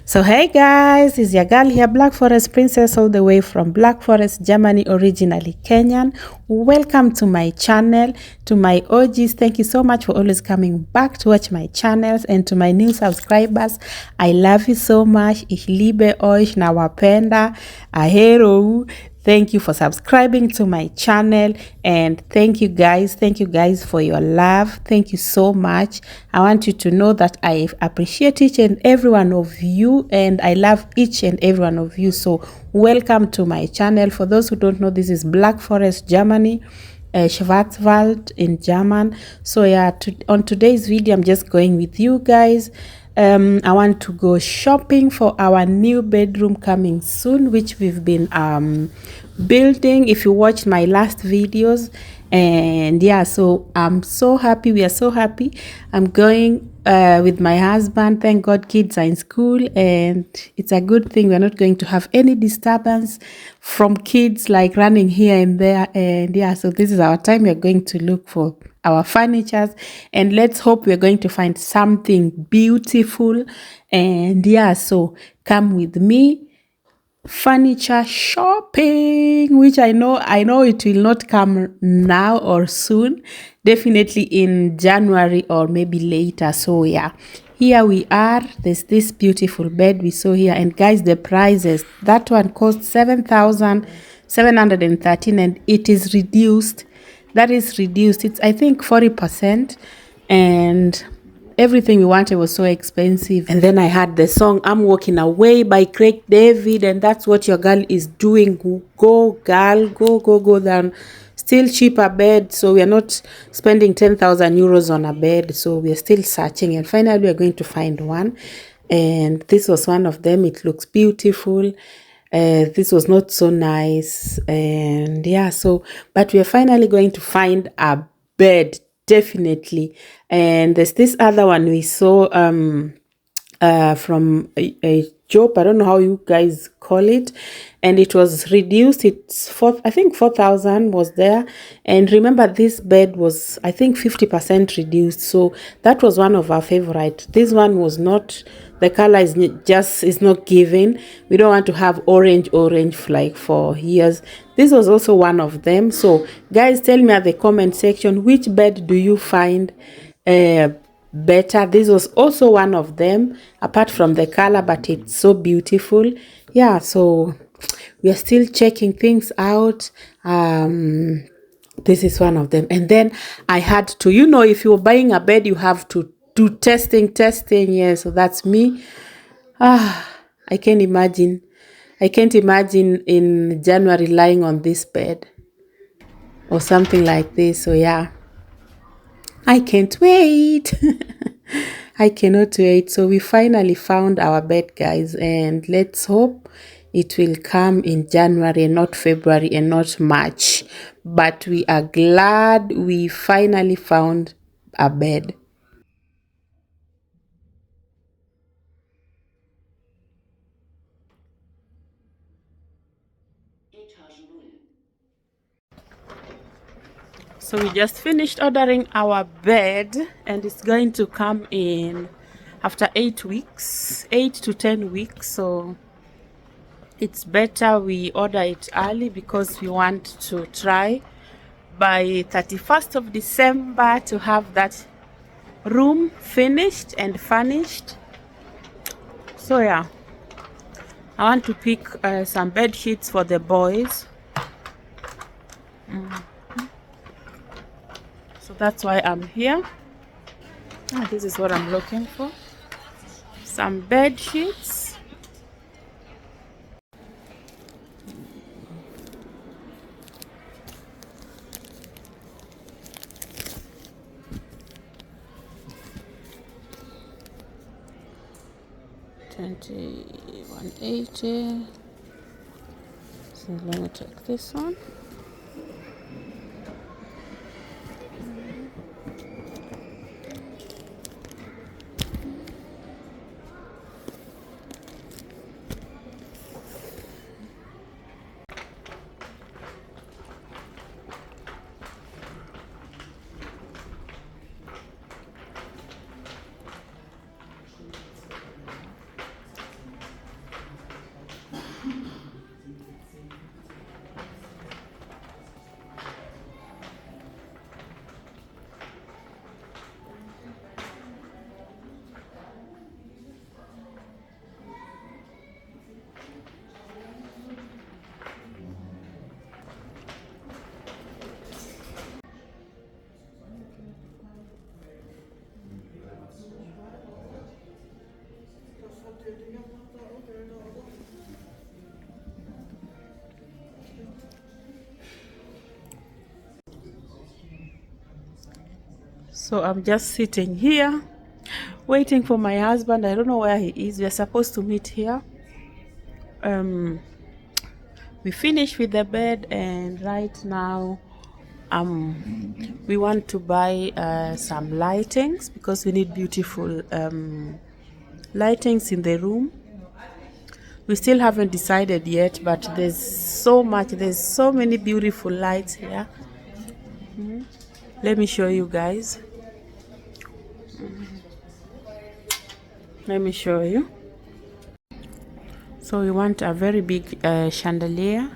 So hey guys, it's your girl here, Black Forest Princess, all the way from Black Forest, Germany, originally Kenyan. Welcome to my channel, to my OGs. Thank you so much for always coming back to watch my channels, and to my new subscribers. I love you so much. Ich liebe euch, nawapenda, ahero. Thank you for subscribing to my channel, and thank you guys for your love. Thank you so much. I want you to know that I appreciate each and every one of you, and I love each and every one of you. So welcome to my channel. For those who don't know, this is Black Forest, Germany, Schwarzwald in German. So yeah, on today's video I'm just going with you guys. I want to go shopping for our new bedroom coming soon, which we've been building, if you watched my last videos. And yeah, so I'm so happy, we are so happy. I'm going with my husband. Thank God kids are in school, and it's a good thing. We're not going to have any disturbance from kids like running here and there. And yeah, so this is our time. We're going to look for our furnitures, and let's hope we're going to find something beautiful. And yeah, so come with me, furniture shopping, which I know it will not come now or soon, definitely in January or maybe later. So yeah, here we are. There's this beautiful bed we saw here, and guys, the prices, that one cost 7,713, and it is reduced. That is reduced. It's, I think, 40%, and everything we wanted was so expensive. And then I had the song I'm Walking Away by Craig David, and that's what your girl is doing. Go girl, go down. Still cheaper bed, so we are not spending 10,000 euros on a bed. So we are still searching, and finally we are going to find one, and this was one of them. It looks beautiful. This was not so nice, and yeah, so but we are finally going to find a bed, definitely. And there's this other one we saw from a job. I don't know how you guys call it, and it was reduced. It's I think 4,000 was there. And remember, this bed was, I think, 50% reduced, so that was one of our favorite. This one was not, the color is not given. We don't want to have orange like for years. This was also one of them. So guys, tell me at the comment section, which bed do you find better? This was also one of them, apart from the color, but it's so beautiful. Yeah, so we are still checking things out. This is one of them. And then I had to, if you're buying a bed, you have to do testing. Yeah, so that's me. I can't imagine in January lying on this bed or something like this. So yeah, I can't wait. I cannot wait. So we finally found our bed, guys, and let's hope it will come in January and not February and not March. But we are glad we finally found a bed. So we just finished ordering our bed, and it's going to come in after 8 weeks, 8 to 10 weeks. So it's better we order it early, because we want to try by 31st of December to have that room finished and furnished. So yeah, I want to pick some bed sheets for the boys. So that's why I'm here. This is what I'm looking for, some bed sheets. $21.80. So let me take this one. So I'm just sitting here waiting for my husband. I don't know where he is. We are supposed to meet here. We finished with the bed, and right now we want to buy some lightings because we need beautiful lightings in the room. We still haven't decided yet, but there's so many beautiful lights here. Let me show you guys. Let me show you. So we want a very big chandelier.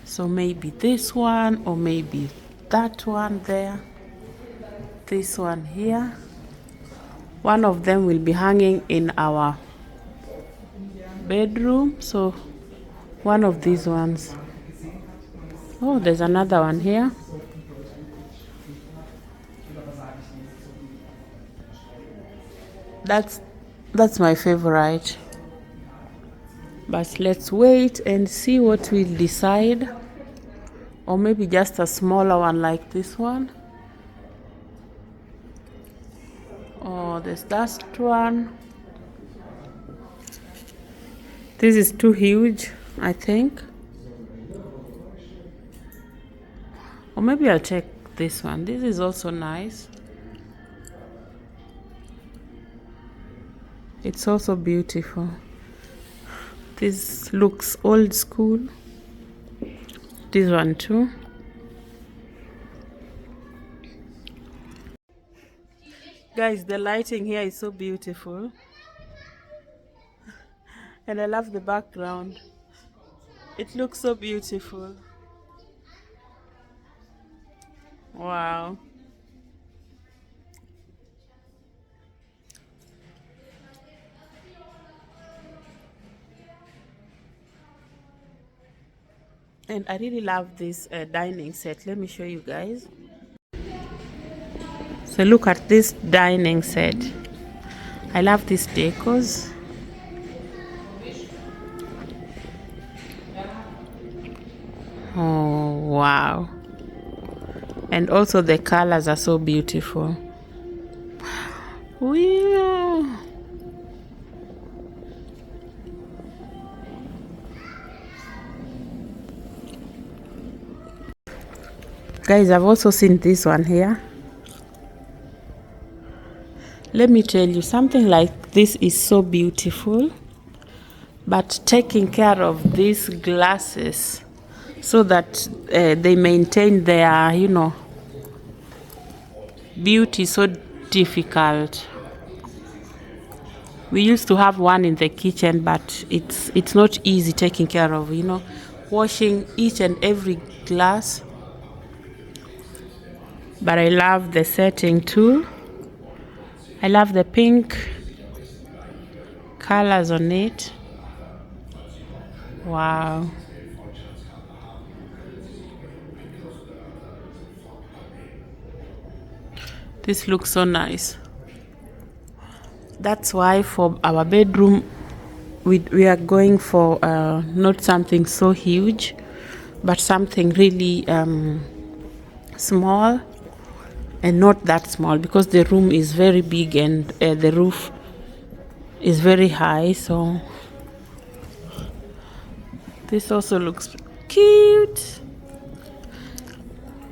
So maybe this one, or maybe that one there. This one here. One of them will be hanging in our bedroom. So one of these ones. Oh, there's another one here. That's my favorite. But let's wait and see what we'll decide. Or maybe just a smaller one like this one. Oh, there's that one. This is too huge, I think. Or maybe I'll take this one. This is also nice. It's also beautiful. This looks old school. This one too. Guys, the lighting here is so beautiful. And I love the background. It looks so beautiful. Wow. And I really love this dining set. Let me show you guys. So look at this dining set. I love these decors. Oh, wow. And also the colors are so beautiful. Wow. Guys, I've also seen this one here. Let me tell you, something like this is so beautiful. But taking care of these glasses so that they maintain their, beauty, so difficult. We used to have one in the kitchen, but it's not easy taking care of, washing each and every glass. But I love the setting too. I love the pink colors on it. Wow. This looks so nice. That's why for our bedroom, we are going for not something so huge, but something really small, and not that small, because the room is very big and the roof is very high. So this also looks cute.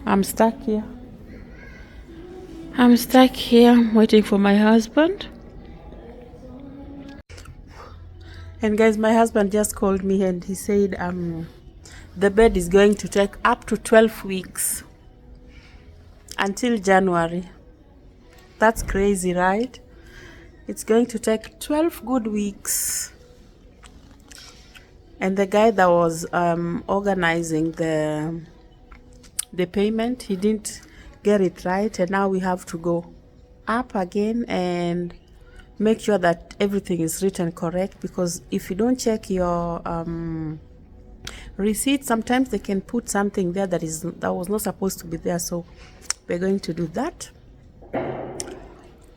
I'm stuck here. I'm waiting for my husband. And guys, my husband just called me and he said the bed is going to take up to 12 weeks until January. That's crazy, right? It's going to take 12 good weeks. And the guy that was organizing the payment, he didn't get it right, and now we have to go up again and make sure that everything is written correct, because if you don't check your receipt, sometimes they can put something there that was not supposed to be there. So we're going to do that.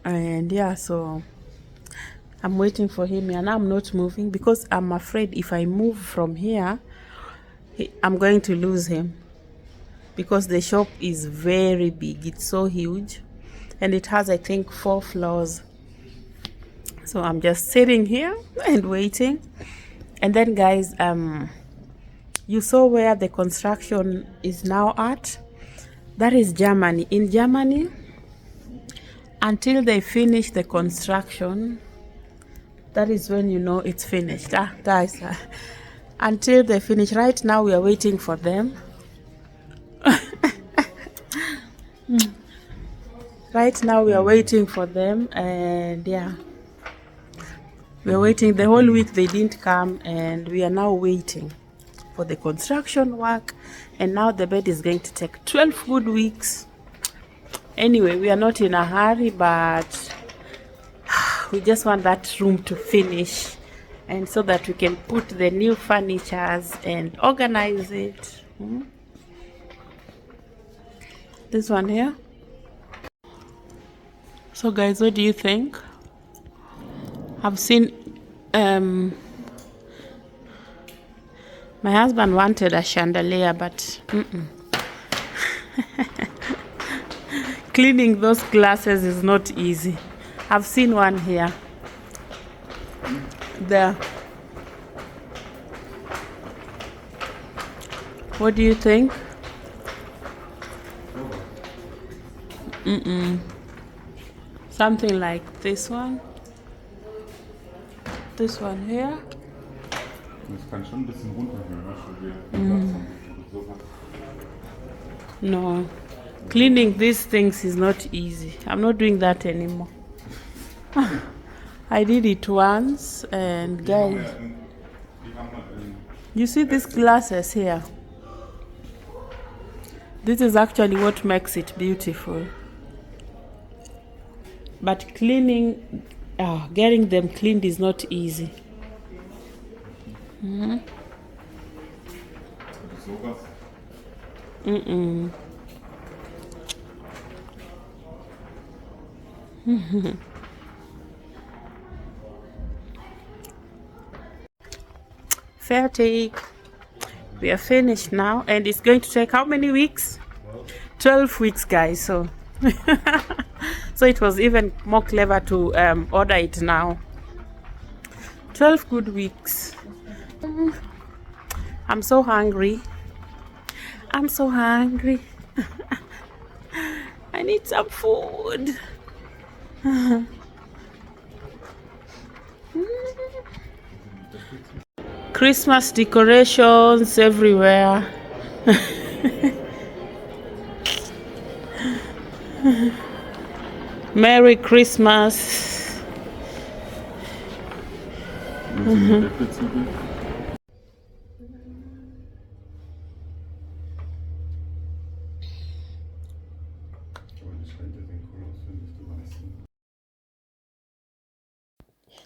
And yeah, so I'm waiting for him, and I'm not moving because I'm afraid if I move from here, I'm going to lose him, because the shop is very big. It's so huge. and it has, I think, 4 floors. So I'm just sitting here and waiting. And then guys, you saw where the construction is now at. That is Germany. In Germany, until they finish the construction, that is when you know it's finished. Guys, until they finish. Right now we are waiting for them. Right now we are waiting for them, and yeah, we are waiting. The whole week they didn't come, and we are now waiting for the construction work. And now the bed is going to take 12 good weeks. Anyway, we are not in a hurry, but we just want that room to finish, and so that we can put the new furnitures and organize it. This one here. So guys, what do you think? I've seen my husband wanted a chandelier, but cleaning those glasses is not easy. I've seen one here. There. What do you think? Something like this one. This one here. Das kann schon ein bisschen runterhören, weil wir No. Cleaning these things is not easy. I'm not doing that anymore. I did it once, and guys, you see these glasses here? This is actually what makes it beautiful. But cleaning, getting them cleaned is not easy. Fertig. We are finished now, and it's going to take how many weeks? 12 weeks, guys. So so it was even more clever to order it now. 12 good weeks. I'm so hungry. I'm so hungry. I need some food. Christmas decorations everywhere. Merry Christmas.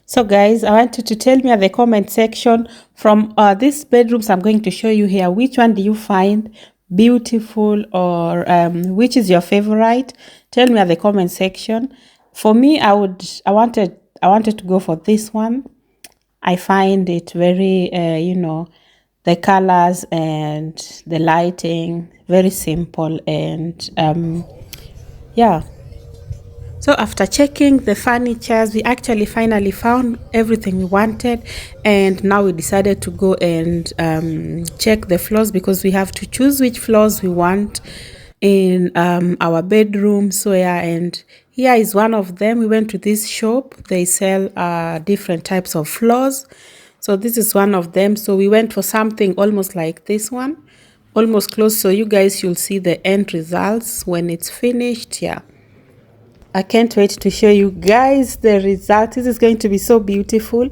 So guys, I want you to tell me at the comment section from these bedrooms I'm going to show you here, which one do you find beautiful, or which is your favorite? Tell me at the comment section. For me, I wanted to go for this one. I find it very the colors and the lighting very simple, and yeah. So after checking the furnitures, we actually finally found everything we wanted, and now we decided to go and check the floors, because we have to choose which floors we want in our bedroom. So yeah, and here is one of them. We went to this shop. They sell different types of floors. So this is one of them. So we went for something almost like this one, almost close. So you guys should see the end results when it's finished. Yeah. I can't wait to show you guys the result. This is going to be so beautiful.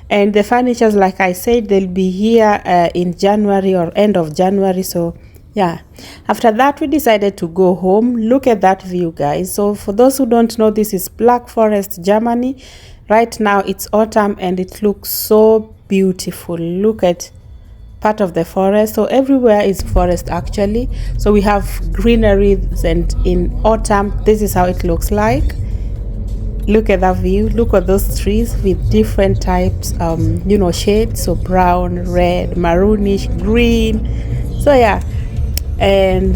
And the furnitures, like I said, they'll be here in January or end of January. So yeah, after that we decided to go home. Look at that view, guys. So for those who don't know, this is Black Forest, Germany. Right now it's autumn and it looks so beautiful. Look at part of the forest. So everywhere is forest actually. So we have greenery, and in autumn this is how it looks like. Look at that view. Look at those trees with different types shades. So brown, red, maroonish, green. So yeah, and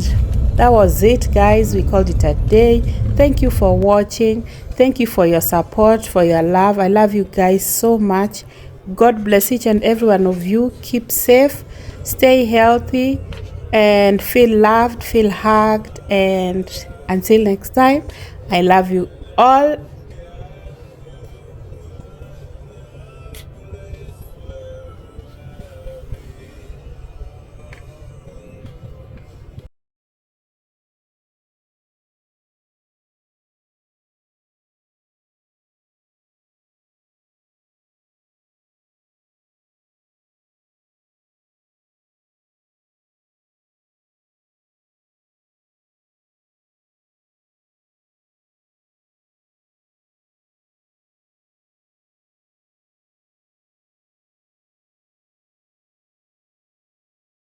That was it, guys. We called it a day. Thank you for watching. Thank you for your support, for your love. I love you guys so much. God bless each and every one of you. Keep safe, stay healthy, and feel loved, feel hugged. And until next time, I love you all.